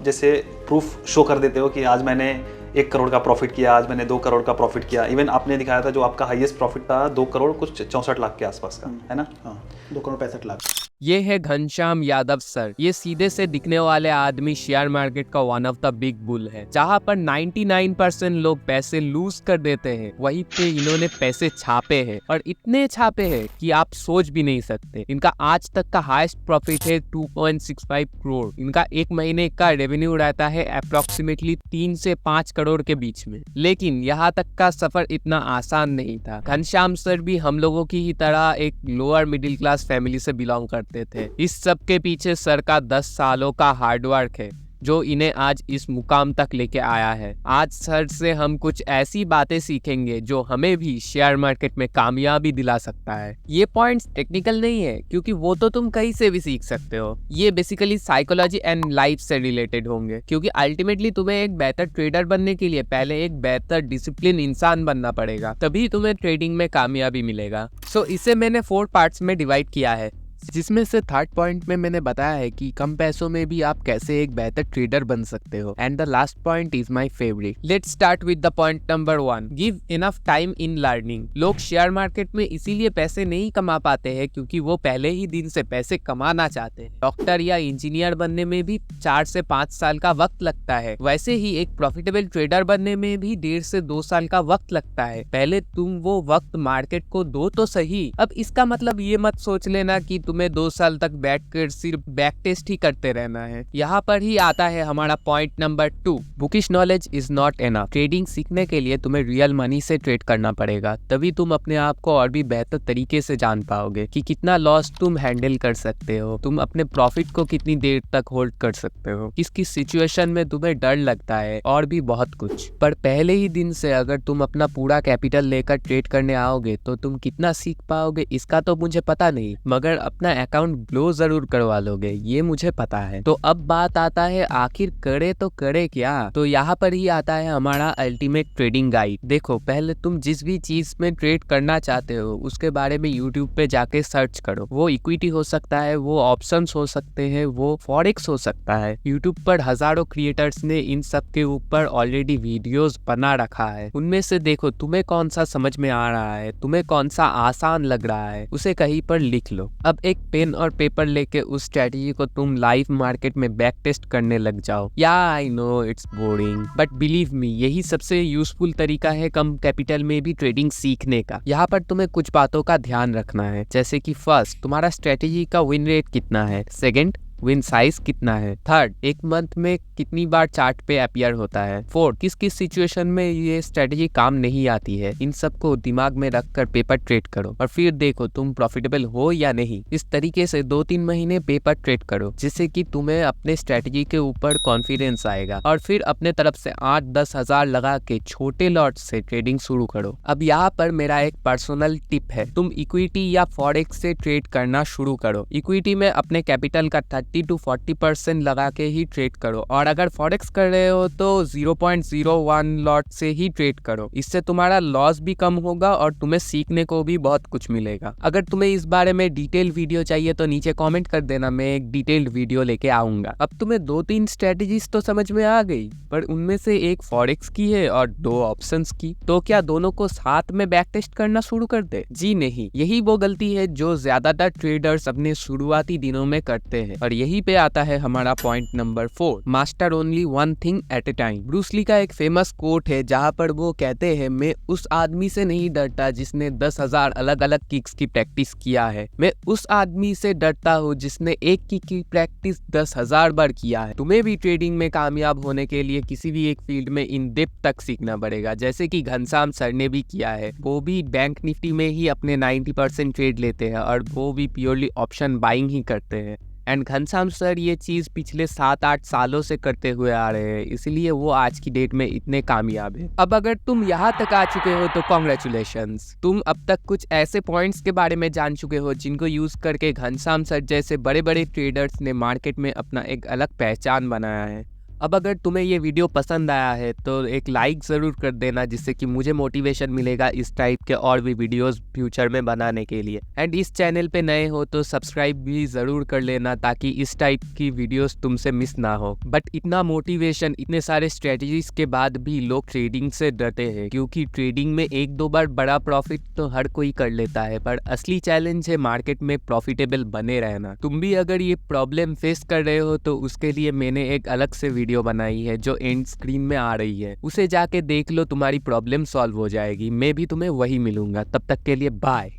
जैसे proof show कर देते हो कि आज मैंने 1 करोड़ का प्रॉफिट किया, आज मैंने 2 करोड़ का प्रॉफिट किया। इवन आपने दिखाया था जो आपका हाईएस्ट प्रॉफिट था 2 करोड़ कुछ 64 लाख के आसपास का, है ना? हाँ, 2 करोड़ 65 लाख। ये है घनश्याम यादव सर। ये सीधे से दिखने वाले आदमी शेयर मार्केट का one of the big bull है, जहाँ पर 99% लोग पैसे लूज कर देते हैं, वहीं पे इन्होंने पैसे छापे हैं, और इतने छापे हैं कि आप सोच भी नहीं सकते। इनका आज तक का हाईएस्ट प्रॉफिट है 2.65 करोड़। इनका एक महीने का रेवेन्यू रहता है अप्रोक्सीमेटली 3 से 5 करोड़ के बीच में। लेकिन यहाँ तक का सफर इतना आसान नहीं था। घनश्याम सर भी हम लोगों की ही तरह एक लोअर मिडिल क्लास फैमिली से बिलोंग करते थे। इस सब के पीछे सर का 10 सालों का हार्डवर्क है जो इन्हें आज इस मुकाम तक लेके आया है। आज सर से हम कुछ ऐसी बातें सीखेंगे जो हमें भी शेयर मार्केट में कामयाबी दिला सकता है। ये पॉइंट्स टेक्निकल नहीं है, क्योंकि वो तो तुम कहीं से भी सीख सकते हो। ये बेसिकली साइकोलॉजी एंड लाइफ से रिलेटेड होंगे, क्योंकि अल्टीमेटली तुम्हें एक बेहतर ट्रेडर बनने के लिए पहले एक बेहतर डिसिप्लिन इंसान बनना पड़ेगा, तभी तुम्हें ट्रेडिंग में कामयाबी मिलेगा। सो इसे मैंने 4 पार्ट्स में डिवाइड किया है, जिसमें से थर्ड पॉइंट में मैंने बताया है कि कम पैसों में भी आप कैसे एक बेहतर ट्रेडर बन सकते हो। And the last point is my favourite. Let's start with the point number 1, give enough time in learning. लोग शेयर मार्केट में इसीलिए पैसे नहीं कमा पाते हैं क्योंकि वो पहले ही दिन से पैसे कमाना चाहते हैं। डॉक्टर या इंजीनियर बनने में भी 4 से 5 साल का वक्त लगता है, वैसे ही एक प्रॉफिटेबल ट्रेडर बनने में भी 1.5 से 2 साल का वक्त लगता है। पहले तुम वो वक्त मार्केट को दो तो सही। अब इसका मतलब ये मत सोच लेना कि तुम्हें 2 साल तक बैठकर सिर्फ बैक टेस्ट ही करते रहना है। यहाँ पर ही आता है हमारा point number 2, bookish knowledge is not enough. Trading सीखने के लिए तुम्हें रियल मनी से ट्रेड करना पड़ेगा, तभी तुम अपने आप को और भी बेहतर तरीके से जान पाओगे कि कितना लॉस तुम हैंडल कर सकते हो, तुम अपने प्रॉफिट को कितनी देर तक होल्ड कर सकते हो, किस किस सिचुएशन में तुम्हें डर लगता है, और भी बहुत कुछ। पर पहले ही दिन से अगर तुम अपना पूरा कैपिटल लेकर ट्रेड करने आओगे तो तुम कितना सीख पाओगे इसका तो मुझे पता नहीं, मगर अपना अकाउंट ग्लो जरूर करवा लोगे, ये मुझे पता है। तो अब बात आता है आखिर करे तो करे क्या। तो यहाँ पर ही आता है हमारा अल्टीमेट ट्रेडिंग गाइड। देखो, पहले तुम जिस भी चीज में ट्रेड करना चाहते हो उसके बारे में यूट्यूब पे जाके सर्च करो। वो इक्विटी हो सकता है, वो ऑप्शंस हो सकते हैं, वो फॉरेक्स हो सकता है। यूट्यूब पर हजारों क्रिएटर्स ने इन सब के ऊपर ऑलरेडी वीडियोस बना रखा है। उनमें से देखो तुम्हें कौन सा समझ में आ रहा है, तुम्हें कौन सा आसान लग रहा है, उसे कहीं पर लिख लो। अब एक पेन और पेपर लेके उस स्ट्रेटजी को तुम लाइव मार्केट में बैक टेस्ट करने लग जाओ। या I know it's boring, but believe me, यही सबसे यूजफुल तरीका है कम कैपिटल में भी ट्रेडिंग सीखने का। यहाँ पर तुम्हें कुछ बातों का ध्यान रखना है, जैसे कि फर्स्ट, तुम्हारा स्ट्रेटजी का विन रेट कितना है। सेकंड, विन साइज कितना है। थर्ड, एक मंथ में कितनी बार चार्ट पे अपीयर होता है। फोर्थ, किस किस सिचुएशन में ये स्ट्रेटजी काम नहीं आती है। इन सबको दिमाग में रखकर पेपर ट्रेड करो और फिर देखो तुम प्रॉफिटेबल हो या नहीं। इस तरीके से 2-3 महीने पेपर ट्रेड करो, जिससे कि तुम्हें अपने स्ट्रेटजी के ऊपर कॉन्फिडेंस आएगा, और फिर अपने तरफ से 8-10 हजार लगा के छोटे लॉट से ट्रेडिंग शुरू करो। अब यहाँ पर मेरा एक पर्सनल टिप है, तुम इक्विटी या फॉरेक्स से ट्रेड करना शुरू करो। इक्विटी में अपने कैपिटल का 30 to 40% लगा के ही ट्रेड करो, और अगर फॉरेक्स कर रहे हो तो 0.01 लॉट से ही ट्रेड करो। इससे तुम्हारा लॉस भी कम होगा और तुम्हें सीखने को भी बहुत कुछ मिलेगा। अगर तुम्हें इस बारे में डिटेल वीडियो चाहिए तो नीचे कमेंट कर देना, मैं एक डिटेल्ड वीडियो लेके आऊंगा। अब तुम्हें 2-3 स्ट्रेटजीज तो समझ में आ गई, पर उनमें से एक फॉरेक्स की है और 2 ऑप्शंस की। तो क्या दोनों को साथ में बैक टेस्ट करना शुरू कर दे? जी नहीं, यही वो गलती है जो ज्यादातर ट्रेडर्स अपने शुरुआती दिनों में करते हैं। और यहीं पे आता है हमारा point number 4, master only one thing at a time. Bruce Lee का एक फेमस कोट है जहाँ पर वो कहते हैं, मैं उस आदमी से नहीं डरता जिसने 10,000 अलग अलग किक्स की प्रैक्टिस किया है, मैं उस आदमी से डरता हूँ जिसने एक किक की प्रैक्टिस 10,000 बार किया है। तुम्हें भी ट्रेडिंग में कामयाब होने के लिए किसी भी एक फील्ड में इन डेप्थ तक सीखना पड़ेगा, जैसे कि घनश्याम सर ने भी किया है। वो भी बैंक निफ्टी में ही अपने 90% ट्रेड लेते हैं और वो भी प्योरली ऑप्शन बाइंग ही करते हैं। एंड घनश्याम सर ये चीज पिछले 7-8 सालों से करते हुए आ रहे हैं, इसलिए वो आज की डेट में इतने कामयाब है। अब अगर तुम यहाँ तक आ चुके हो तो कॉन्ग्रेचुलेशंस, तुम अब तक कुछ ऐसे पॉइंट्स के बारे में जान चुके हो जिनको यूज करके घनश्याम सर जैसे बड़े बड़े ट्रेडर्स ने मार्केट में अपना एक अलग पहचान बनाया है। अब अगर तुम्हें ये वीडियो पसंद आया है तो एक लाइक ज़रूर कर देना, जिससे कि मुझे मोटिवेशन मिलेगा इस टाइप के और भी वीडियोस फ्यूचर में बनाने के लिए। एंड इस चैनल पे नए हो तो सब्सक्राइब भी ज़रूर कर लेना, ताकि इस टाइप की वीडियोस तुमसे मिस ना हो। बट इतना मोटिवेशन, इतने सारे स्ट्रेटजीज के बाद भी लोग ट्रेडिंग से डरते हैं, क्योंकि ट्रेडिंग में एक दो बार बड़ा प्रॉफिट तो हर कोई कर लेता है, पर असली चैलेंज है मार्केट में प्रॉफिटेबल बने रहना। तुम भी अगर ये प्रॉब्लम फेस कर रहे हो तो उसके लिए मैंने एक अलग से वीडियो बनाई है जो एंड स्क्रीन में आ रही है, उसे जाके देख लो, तुम्हारी प्रॉब्लम सॉल्व हो जाएगी। मैं भी तुम्हें वही मिलूंगा। तब तक के लिए बाय।